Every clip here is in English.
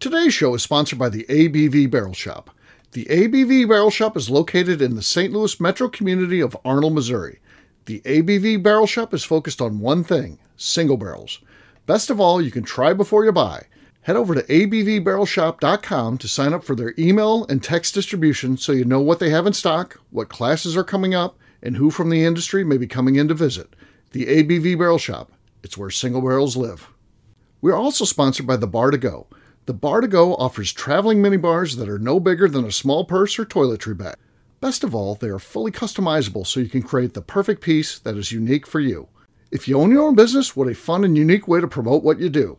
Today's show is sponsored by the ABV Barrel Shop. The ABV Barrel Shop is located in the St. Louis metro community of Arnold, Missouri. The ABV Barrel Shop is focused on one thing: single barrels. Best of all, you can try before you buy. Head over to abvbarrelshop.com to sign up for their email and text distribution so you know what they have in stock, what classes are coming up, and who from the industry may be coming in to visit. The ABV Barrel Shop. It's where single barrels live. We are also sponsored by the Bar to Go. The Bar to Go offers traveling minibars that are no bigger than a small purse or toiletry bag. Best of all, they are fully customizable so you can create the perfect piece that is unique for you. If you own your own business, what a fun and unique way to promote what you do.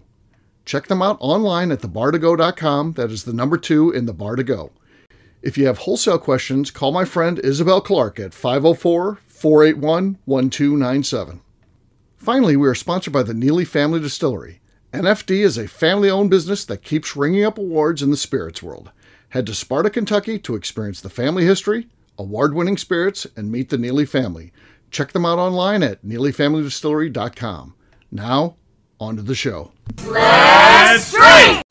Check them out online at thebar2go.com. That is the number 2 in the Bar to Go. If you have wholesale questions, call my friend Isabel Clark at 504-481-1297. Finally, we are sponsored by the Neeley Family Distillery. NFD is a family-owned business that keeps ringing up awards in the spirits world. Head to Sparta, Kentucky to experience the family history, award-winning spirits, and meet the Neeley family. Check them out online at neeleyfamilydistillery.com. Now, on to the show. Let's drink!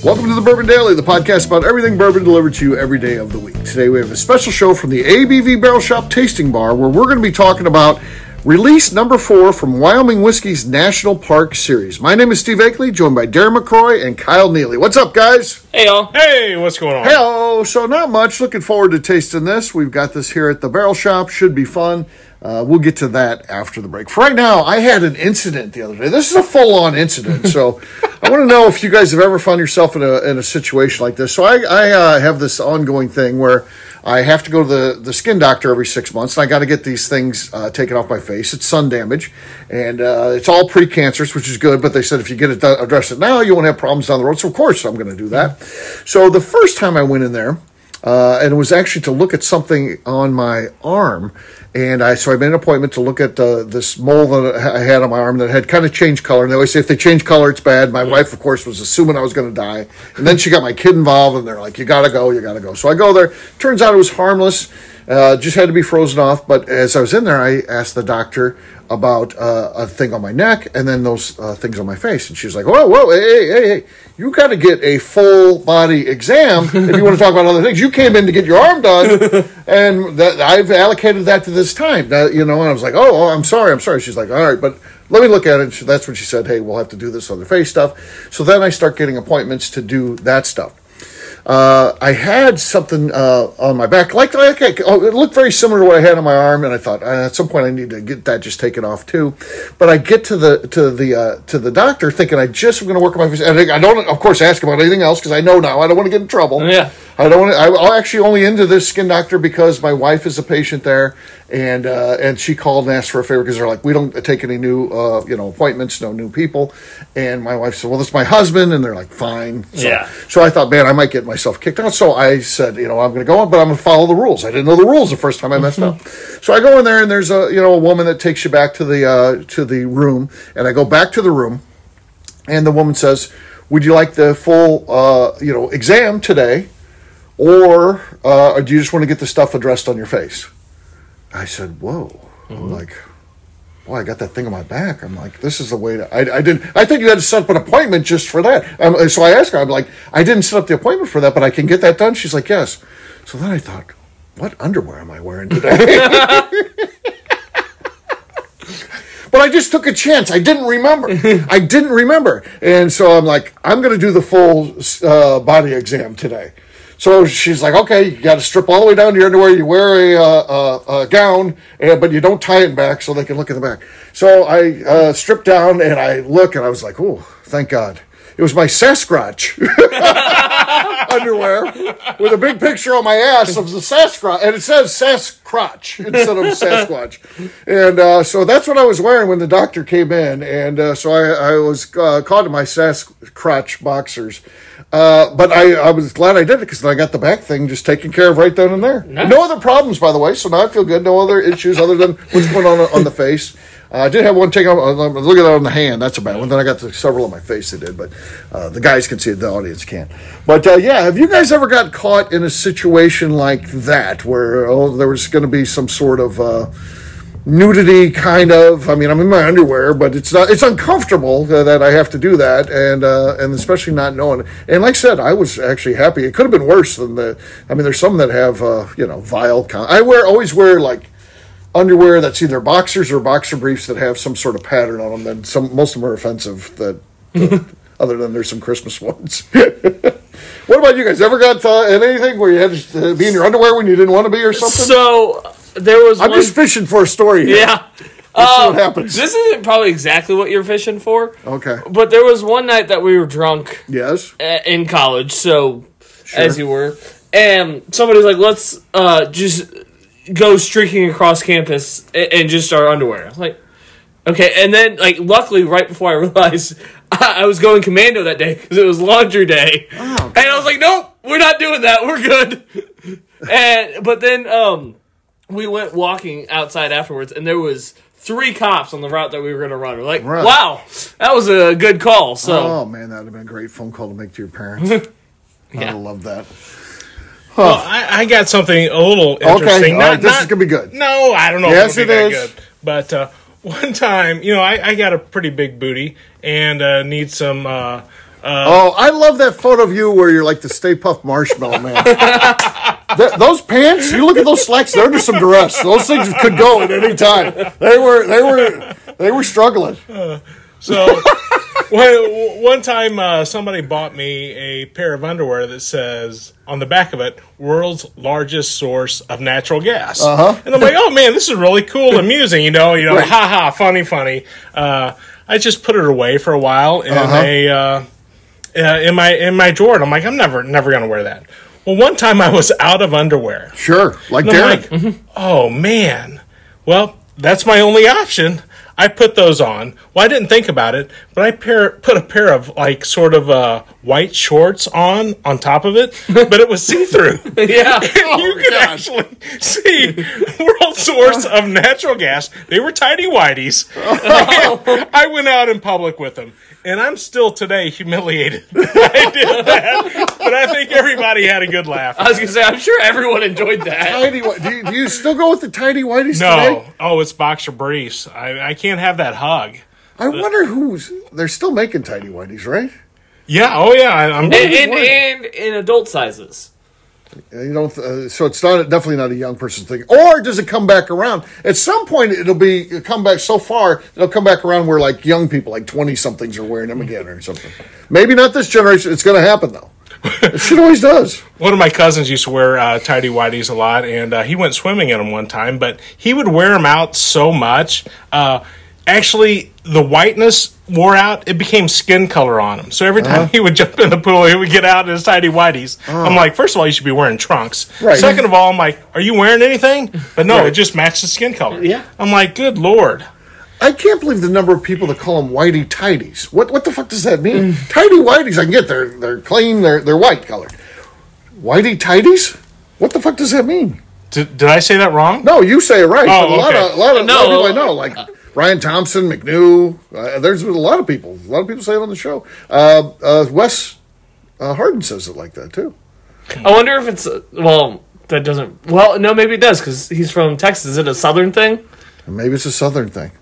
Welcome to the Bourbon Daily, the podcast about everything bourbon delivered to you every day of the week. Today we have a special show from the ABV Barrel Shop Tasting Bar where we're going to be talking about release number 4 from Wyoming Whiskey's National Park Series. My name is Steve Akeley, joined by Darren McCroy and Kyle Neeley. What's up, guys? Hey, y'all. Hey, what's going on? Hello. So not much. Looking forward to tasting this. We've got this here at the Barrel Shop. Should be fun. We'll get to that after the break. For right now, I had an incident the other day. This is a full-on incident, so I want to know if you guys have ever found yourself in a situation like this. So I have this ongoing thing where I have to go to the skin doctor every 6 months, and I got to get these things taken off my face. It's sun damage, and it's all precancerous, which is good, but they said if you get it addressed it now, you won't have problems down the road. So, of course, I'm going to do that. So the first time I went in there, and it was actually to look at something on my arm. And so I made an appointment to look at this mole that I had on my arm that had kind of changed color. And they always say if they change color, it's bad. My wife, of course, was assuming I was going to die. And then she got my kid involved, and they're like, you got to go, you got to go. So I go there. Turns out it was harmless. Just had to be frozen off. But as I was in there, I asked the doctor about a thing on my neck and then those things on my face. And she's like, whoa, hey, you got to get a full body exam if you want to talk about other things. You came in to get your arm done, and I've allocated that to this time. And I was like, oh, I'm sorry. She's like, all right, but let me look at it. And that's when she said, hey, we'll have to do this other face stuff. So then I start getting appointments to do that stuff. I had something on my back, it looked very similar to what I had on my arm, and I thought at some point I need to get that just taken off too. But I get to the doctor thinking I just am going to work on my face, and I don't, of course, ask about anything else because I know now I don't want to get in trouble. Yeah. I'll actually only into this skin doctor because my wife is a patient there, and she called and asked for a favor because they're like, we don't take any new appointments, no new people. And my wife said, well, this is my husband, and they're like, fine. So I thought, man, I might get myself kicked out. So I said, I'm going to go on, but I'm going to follow the rules. I didn't know the rules the first time I messed up. So I go in there, and there's a woman that takes you back to the room, and I go back to the room, and the woman says, would you like the full exam today? Or do you just want to get the stuff addressed on your face? I said, whoa. Mm-hmm. I'm like, well, I got that thing on my back. I'm like, this is the way to... I think you had to set up an appointment just for that. So I asked her, I'm like, I didn't set up the appointment for that, but I can get that done? She's like, yes. So then I thought, what underwear am I wearing today? But I just took a chance. I didn't remember. And so I'm like, I'm going to do the full body exam today. So she's like, okay, you got to strip all the way down to your underwear. You wear a gown, but you don't tie it back so they can look in the back. So I stripped down, and I look, and I was like, oh, thank God. It was my Sasquatch underwear with a big picture on my ass of the Sasquatch, and it says Sasquatch instead of Sasquatch. And so that's what I was wearing when the doctor came in, and so I was caught in my Sasquatch boxers. But I was glad I did it because I got the back thing just taken care of right then and there. Nice. No other problems, by the way, so now I feel good. No other issues other than what's going on the face. I did have one take off. Look at that on the hand. That's a bad one. Then I got several on my face. They did, but the guys can see it. The audience can't. But have you guys ever got caught in a situation like that where there was going to be some sort of nudity, kind of? I mean, I'm in my underwear, but it's not. It's uncomfortable that I have to do that, and especially not knowing. And like I said, I was actually happy. It could have been worse than the. I mean, there's some that have vile. I always wear like underwear that's either boxers or boxer briefs that have some sort of pattern on them. Then most of them are offensive. Other than there's some Christmas ones. What about you guys? Ever got anything where you had to be in your underwear when you didn't want to be or something? So there was. I'm just fishing for a story here. Yeah. Let's see what happens. This isn't probably exactly what you're fishing for. Okay. But there was one night that we were drunk. Yes. In college, so sure. As you were, and somebody was like, "Let's just go streaking across campus in just our underwear." I was like, okay. And then, luckily, right before I realized I was going commando that day because it was laundry day. Oh, and I was like, nope, we're not doing that. We're good. But then we went walking outside afterwards, and there was 3 cops on the route that we were going to run. We're like, wow, that was a good call. So, oh, man, that would have been a great phone call to make to your parents. Yeah. I love that. Huh. Well, I got something a little interesting. Okay, this is going to be good. No, I don't know if it'll be that good. But one time, I got a pretty big booty and need some... I love that photo of you where you're like the Stay Puft Marshmallow Man. Those pants, you look at those slacks, they're under some duress. Those things could go at any time. They were struggling. So... One time, somebody bought me a pair of underwear that says, on the back of it, world's largest source of natural gas. Uh-huh. And I'm like, oh, man, this is really cool and amusing, right. Ha-ha, funny. I just put it away for a while in in my drawer, and I'm like, I'm never going to wear that. Well, one time I was out of underwear. Sure, like Darren. Oh, man. Well, that's my only option. I put those on. Well, I didn't think about it, but I put a pair of white shorts on top of it, but it was see-through. Yeah, and you could actually see world source of natural gas. They were tidy whities. Oh. I went out in public with them, and I'm still today humiliated. I did that, but I think everybody had a good laugh. I was going to say, I'm sure everyone enjoyed that. Do you still go with the tidy whities today? No. Oh, it's boxer briefs. I can't have that hug. I wonder they're still making tidy whities, right? Yeah. Oh, yeah. And in adult sizes. So it's definitely not a young person's thing. Or does it come back around? At some point, it'll come back so far, it'll come back around where young people, 20-somethings, are wearing them again or something. Maybe not this generation. It's going to happen, though. It shit always does. One of my cousins used to wear tidy whities a lot, and he went swimming in them one time, but he would wear them out so much. Actually, the whiteness wore out. It became skin color on him. So every time he would jump in the pool, he would get out in his tidy whities. I'm like, first of all, you should be wearing trunks. Right. Second of all, I'm like, are you wearing anything? But no, It just matched the skin color. Yeah. I'm like, good Lord. I can't believe the number of people that call them whitey tidies. What the fuck does that mean? Tidy whities, I can get. They're clean. They're white colored. Whitey tidies? What the fuck does that mean? Did I say that wrong? No, you say it right. Oh, but a lot of people I know, like Ryan Thompson, McNew. There's a lot of people. A lot of people say it on the show. Wes Harden says it like that too. I wonder if it's that doesn't. Well, no, maybe it does because he's from Texas. Is it a Southern thing? Maybe it's a Southern thing.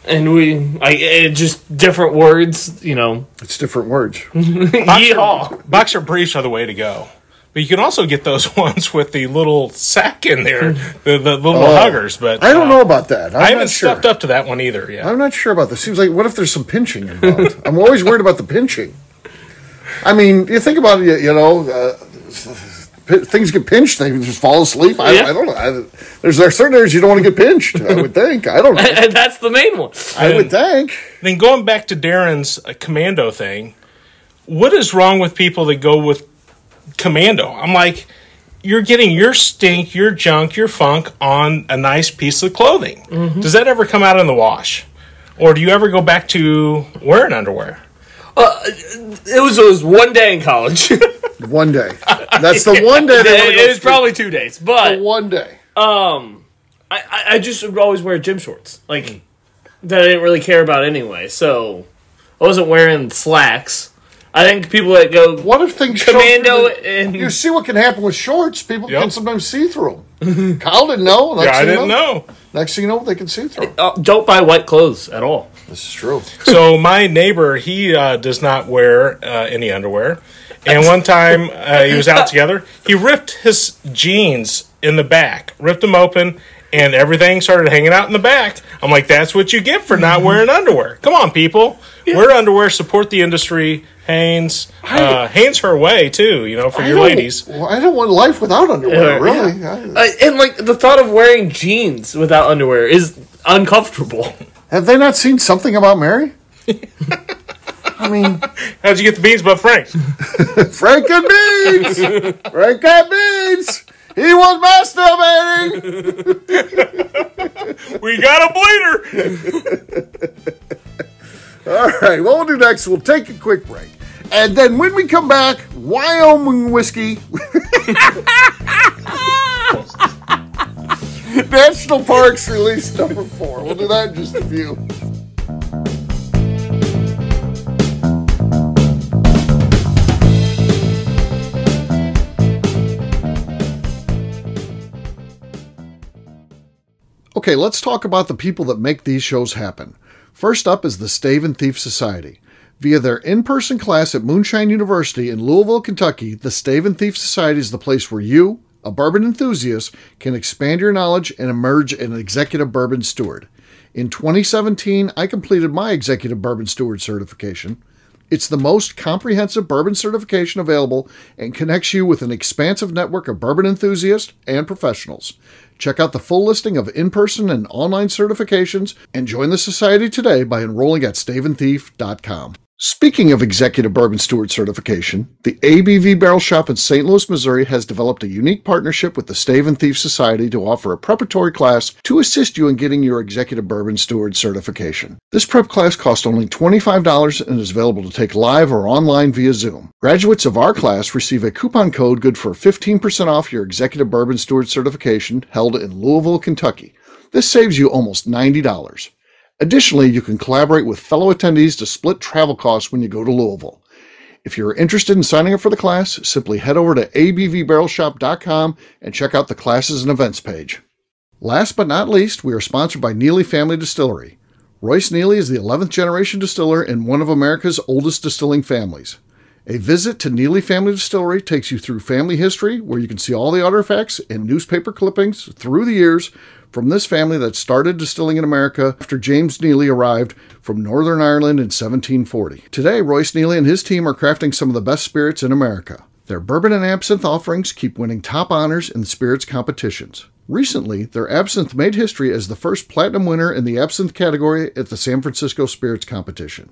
And just different words, It's different words. Yeehaw. Boxer briefs are the way to go. But you can also get those ones with the little sack in there, the little huggers. But I don't know about that. I haven't stepped up to that one either. Yeah, I'm not sure about this. Seems like, what if there's some pinching involved? I'm always worried about the pinching. I mean, you think about it, things get pinched, they just fall asleep. I don't know. There's certain areas you don't want to get pinched, I would think. I don't know. And that's the main one. I would think. Then going back to Darren's commando thing, what is wrong with people that go with commando? I'm like, you're getting your stink, your junk, your funk on a nice piece of clothing. Mm-hmm. Does that ever come out in the wash? Or do you ever go back to wearing underwear? It was one day in college. One day. That's the one day. It was probably 2 days, but the one day. I just would always wear gym shorts. Like that I didn't really care about anyway. So I wasn't wearing slacks. I think people that go What if things commando show and you see what can happen with shorts? People can sometimes see through them. Kyle didn't know. I didn't know. Next thing you know, they can see through. don't buy white clothes at all. This is true. So my neighbor, he does not wear any underwear. And one time he was out together, he ripped his jeans in the back, ripped them open, and everything started hanging out in the back. I'm like, that's what you get for not wearing underwear. Come on, people. Wear underwear, support the industry. Hanes. Hanes her way, too, for your ladies. Well, I don't want life without underwear, really. Yeah. And, the thought of wearing jeans without underwear is uncomfortable. Have they not seen Something About Mary? I mean... How'd you get the beans but Frank? Frank and beans! Frank and beans! He was masturbating! We got a bleeder! All right, what we'll do next, we'll take a quick break. And then when we come back, Wyoming whiskey. National Parks release number 4. We'll do that in just a few. Okay, let's talk about the people that make these shows happen. First up is the Stave and Thief Society. Via their in-person class at Moonshine University in Louisville, Kentucky, the Stave and Thief Society is the place where you, a bourbon enthusiast, can expand your knowledge and emerge an executive bourbon steward. In 2017, I completed my executive bourbon steward certification. It's the most comprehensive bourbon certification available and connects you with an expansive network of bourbon enthusiasts and professionals. Check out the full listing of in-person and online certifications and join the society today by enrolling at staveandthief.com. Speaking of Executive Bourbon Steward certification, the ABV Barrel Shop in St. Louis, Missouri has developed a unique partnership with the Stave and Thief Society to offer a preparatory class to assist you in getting your Executive Bourbon Steward certification. This prep class costs only $25 and is available to take live or online via Zoom. Graduates of our class receive a coupon code good for 15% off your Executive Bourbon Steward certification held in Louisville, Kentucky. This saves you almost $90. Additionally, you can collaborate with fellow attendees to split travel costs when you go to Louisville. If you're interested in signing up for the class, simply head over to abvbarrelshop.com and check out the classes and events page. Last but not least, we are sponsored by Neeley Family Distillery. Royce Neeley is the 11th generation distiller in one of America's oldest distilling families. A visit to Neeley Family Distillery takes you through family history, where you can see all the artifacts and newspaper clippings through the years from this family that started distilling in America after James Neeley arrived from Northern Ireland in 1740. Today, Royce Neeley and his team are crafting some of the best spirits in America. Their bourbon and absinthe offerings keep winning top honors in the spirits competitions. Recently, their absinthe made history as the first platinum winner in the absinthe category at the San Francisco Spirits Competition.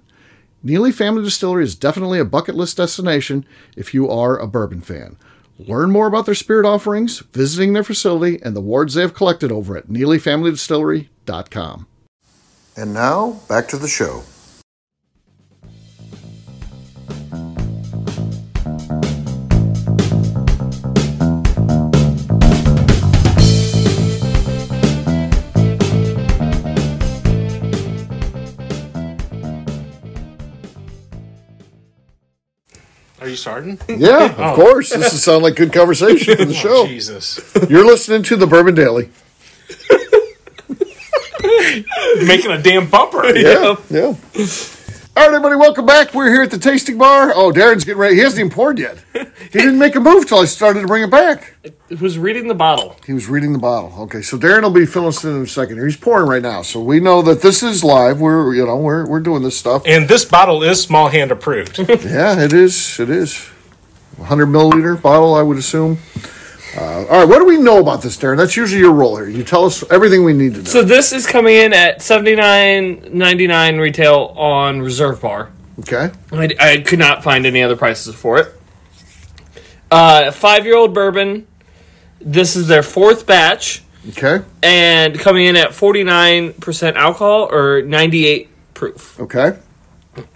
Neeley Family Distillery is definitely a bucket list destination if you are a bourbon fan. Learn more about their spirit offerings, visiting their facility, and the awards they have collected over at NeeleyFamilyDistillery.com. And now, back to the show. Are you starting? Yeah, of course. This will sound like good conversation for the show. Jesus. You're listening to the Bourbon Daily. Making a damn bumper. Yeah. All right, everybody, welcome back. We're here at the tasting bar. Oh, Darren's getting ready. He hasn't even poured yet. He didn't make a move till I started to bring it back. It was reading the bottle. He was reading the bottle. Okay, so Darren will be filling us in a second here. He's pouring right now, so we know that this is live. We're doing this stuff. And this bottle is small hand approved. Yeah, it is. It is. 100 milliliter bottle, I would assume. All right, what do we know about this, Darren? That's usually your role here. You tell us everything we need to know. So this is coming in at $79.99 retail on Reserve Bar. Okay. I could not find any other prices for it. 5-year-old bourbon. This is their fourth batch. Okay. And coming in at 49% alcohol or 98 proof. Okay.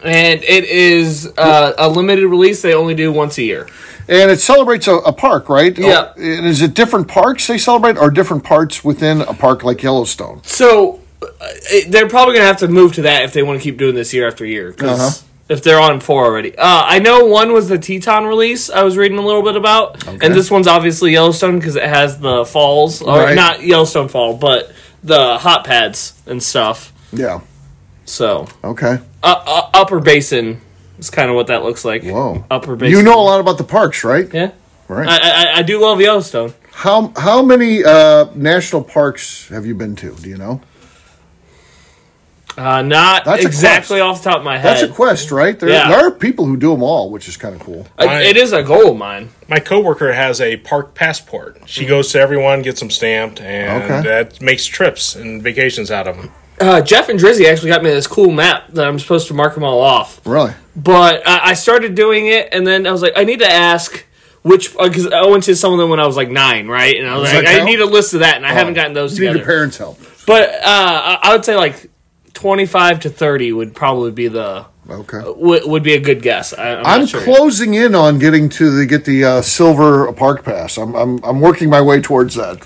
And it is a limited release. They only do once a year. And it celebrates a park, right? Yeah. And is it different parks they celebrate or different parts within a park like Yellowstone? So they're probably going to have to move to that if they want to keep doing this year after year. Because if they're on 4 already. I know one was the Teton release I was reading a little bit about. Okay. And this one's obviously Yellowstone because it has the falls. Or not Yellowstone Fall, but the hot pads and stuff. Yeah. So. Okay. Upper Basin is kind of what that looks like. Whoa. Upper Basin. You know a lot about the parks, right? Yeah. Right. I do love Yellowstone. How many national parks have you been to? Do you know? Not exactly off the top of my head. That's a quest, right? There are people who do them all, which is kind of cool. It is a goal of mine. My coworker has a park passport. She goes to everyone, gets them stamped, and that makes trips and vacations out of them. Jeff and Drizzy actually got me this cool map that I'm supposed to mark them all off. Really? But I started doing it, and then I was like, I need to ask which, because I went to some of them when I was like 9, right? And I was like, I need a list of that, and I haven't gotten those together. You need your parents' help. But I would say like 25 to 30 would probably be the would be a good guess. I'm sure closing in on getting to get the silver park pass. I'm working my way towards that.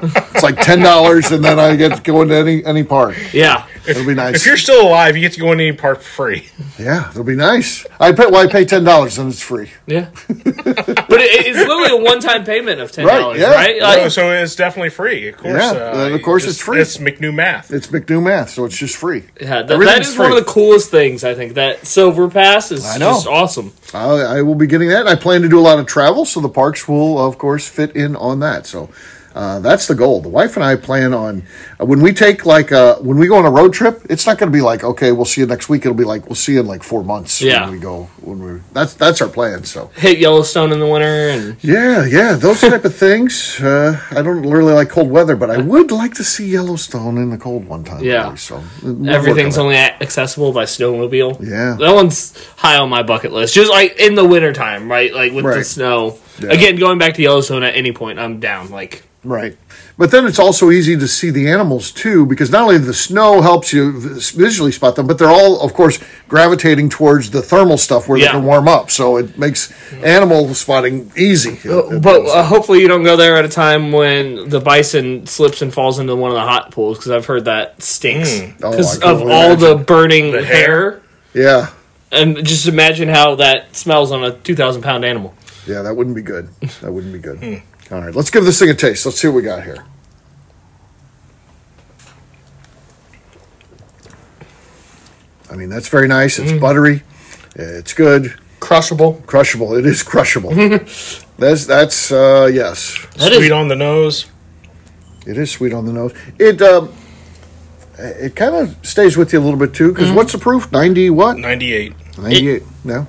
It's like $10, and then I get to go into any park. Yeah, it'll be nice. If you're still alive, you get to go into any park for free. Yeah, it'll be nice. I pay $10, and it's free. Yeah, but it's literally a one-time payment of $10, right? Like, so it's definitely free. Of course, and of course, it's free. It's McNew math. It's McNew math, so it's just free. Yeah, that is free. One of the coolest things. I think that silver pass is just awesome. I will be getting that. I plan to do a lot of travel, so the parks will, of course, fit in on that. So. That's the goal. The wife and I plan on when we take when we go on a road trip. It's not going to be like, okay, we'll see you next week. It'll be like we'll see you in like 4 months. Yeah. That's our plan. So hit Yellowstone in the winter and those type of things. I don't really like cold weather, but I would like to see Yellowstone in the cold one time. Yeah. Really, so everything's only accessible by snowmobile. Yeah. That one's high on my bucket list. Just like in the wintertime, right? Like with the snow. Yeah. Again, going back to Yellowstone at any point, I'm down. Like. Right. But then it's also easy to see the animals, too, because not only the snow helps you visually spot them, but they're all, of course, gravitating towards the thermal stuff where they can warm up. So it makes animal spotting easy. But hopefully you don't go there at a time when the bison slips and falls into one of the hot pools, because I've heard that stinks. Because of all the burning hair. Yeah. And just imagine how that smells on a 2,000-pound animal. Yeah, that wouldn't be good. That wouldn't be good. All right, let's give this thing a taste. Let's see what we got here. I mean, that's very nice. It's buttery. It's good. Crushable. Crushable. It is crushable. That's yes. Sweet on the nose. It is sweet on the nose. It kind of stays with you a little bit, too, because what's the proof? 90 what? 98. 98. No?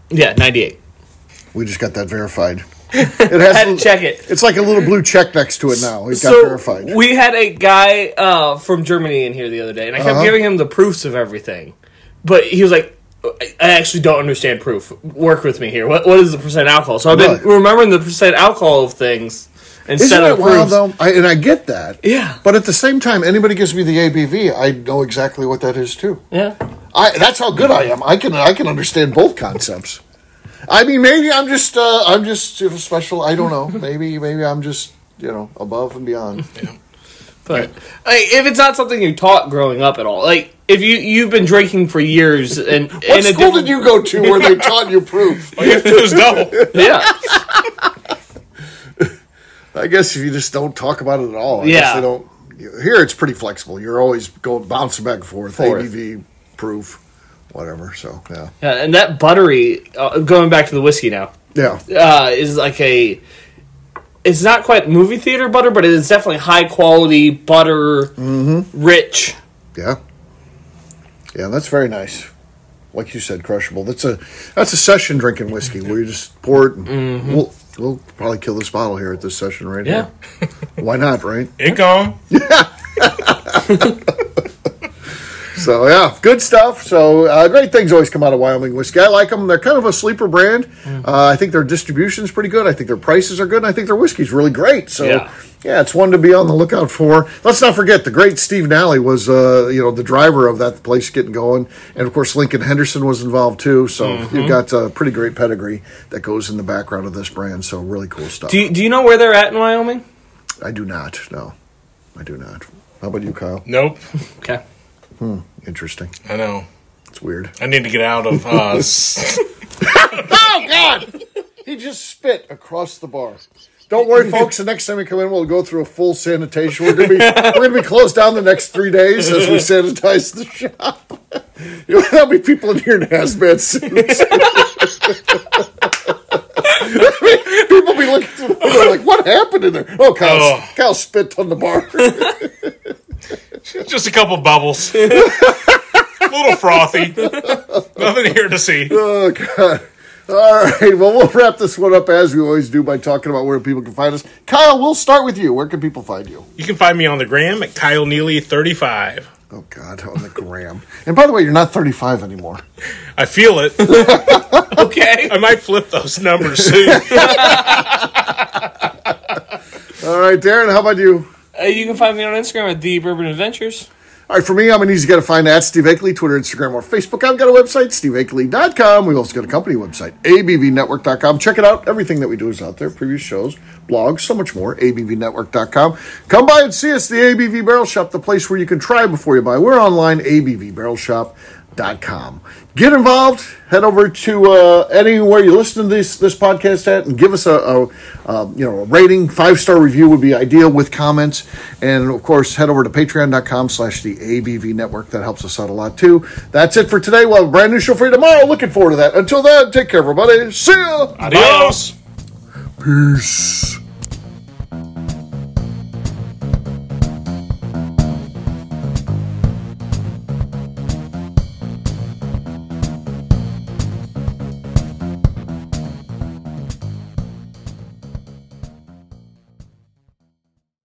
Yeah, 98. We just got that verified. It has had to check it. It's like a little blue check next to it now. It got verified. We had a guy from Germany in here the other day, and I kept giving him the proofs of everything. But he was like, I actually don't understand proof. Work with me here. What is the percent alcohol? So I've been remembering the percent alcohol of things instead of proofs. Isn't it wild, though? And I get that. Yeah. But at the same time, anybody gives me the ABV, I know exactly what that is, too. Yeah. That's how good I am. I can understand both concepts. I mean, maybe I'm just special. I don't know. Maybe I'm just above and beyond. Yeah. But if it's not something you taught growing up at all, like if you've been drinking for years, and what school did you go to where they taught you proof? All you have to do is double. Yeah. I guess if you just don't talk about it at all, I guess they don't. Here it's pretty flexible. You're always bouncing back and forth. ABV proof. Whatever, so, yeah. And that buttery, going back to the whiskey now, is like it's not quite movie theater butter, but it is definitely high quality butter, rich. Yeah. Yeah, that's very nice. Like you said, crushable. That's a session drinking whiskey where you just pour it and we'll probably kill this bottle here at this session right here. Why not, right? It gone. So, yeah, good stuff. So, great things always come out of Wyoming whiskey. I like them. They're kind of a sleeper brand. I think their distribution is pretty good. I think their prices are good. And I think their whiskey's really great. So, yeah, it's one to be on the lookout for. Let's not forget, the great Steve Nally was, the driver of that place getting going. And, of course, Lincoln Henderson was involved, too. So, you've got a pretty great pedigree that goes in the background of this brand. So, really cool stuff. Do you know where they're at in Wyoming? I do not, no. I do not. How about you, Kyle? Nope. Okay. Interesting. I know. It's weird. I need to get out of. Oh, God! He just spit across the bar. Don't worry, folks. The next time we come in, we'll go through a full sanitation. We're gonna be closed down the next 3 days as we sanitize the shop. There'll be people in here in hazmat suits. People be looking through the window like, "What happened in there?" Oh, Kyle spit on the bar. Just a couple bubbles. A little frothy. Nothing here to see. Oh, God. All right, well, we'll wrap this one up as we always do by talking about where people can find us. Kyle, we'll start with you. Where can people find you? You can find me on the gram at Kyle Neeley 35. Oh, God, on the gram. And by the way, you're not 35 anymore. I feel it. Okay. I might flip those numbers soon. All right, Darren, how about you? You can find me on Instagram at The Bourbon Adventures. All right, for me, I'm an easy guy to find at Steve Akeley, Twitter, Instagram, or Facebook. I've got a website, steveakeley.com. We've also got a company website, abvnetwork.com. Check it out. Everything that we do is out there. Previous shows, blogs, so much more, abvnetwork.com. Come by and see us, the ABV Barrel Shop, the place where you can try before you buy. We're online, abvbarrelshop.com. Get involved. Head over to anywhere you listen to this podcast at and give us a rating. 5-star review would be ideal with comments. And, of course, head over to patreon.com/the ABV Network. That helps us out a lot, too. That's it for today. We'll have a brand new show for you tomorrow. Looking forward to that. Until then, take care, everybody. See ya. Adios. Peace.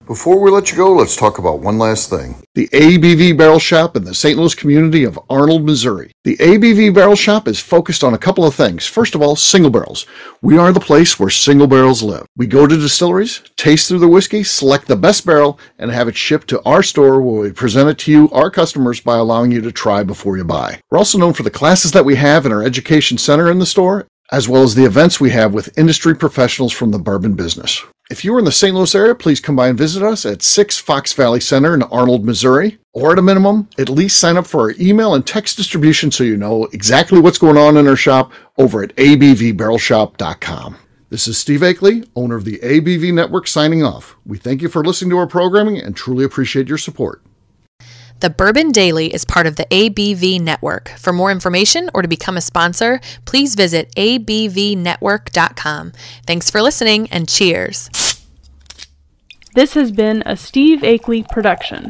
Before we let you go, let's talk about one last thing. The ABV Barrel Shop in the St. Louis community of Arnold, Missouri. The ABV Barrel Shop is focused on a couple of things. First of all, single barrels. We are the place where single barrels live. We go to distilleries, taste through the whiskey, select the best barrel, and have it shipped to our store where we present it to you, our customers, by allowing you to try before you buy. We're also known for the classes that we have in our education center in the store, as well as the events we have with industry professionals from the bourbon business. If you are in the St. Louis area, please come by and visit us at 6 Fox Valley Center in Arnold, Missouri. Or at a minimum, at least sign up for our email and text distribution so you know exactly what's going on in our shop over at abvbarrelshop.com. This is Steve Akeley, owner of the ABV Network, signing off. We thank you for listening to our programming and truly appreciate your support. The Bourbon Daily is part of the ABV Network. For more information or to become a sponsor, please visit abvnetwork.com. Thanks for listening and cheers. This has been a Steve Akeley production.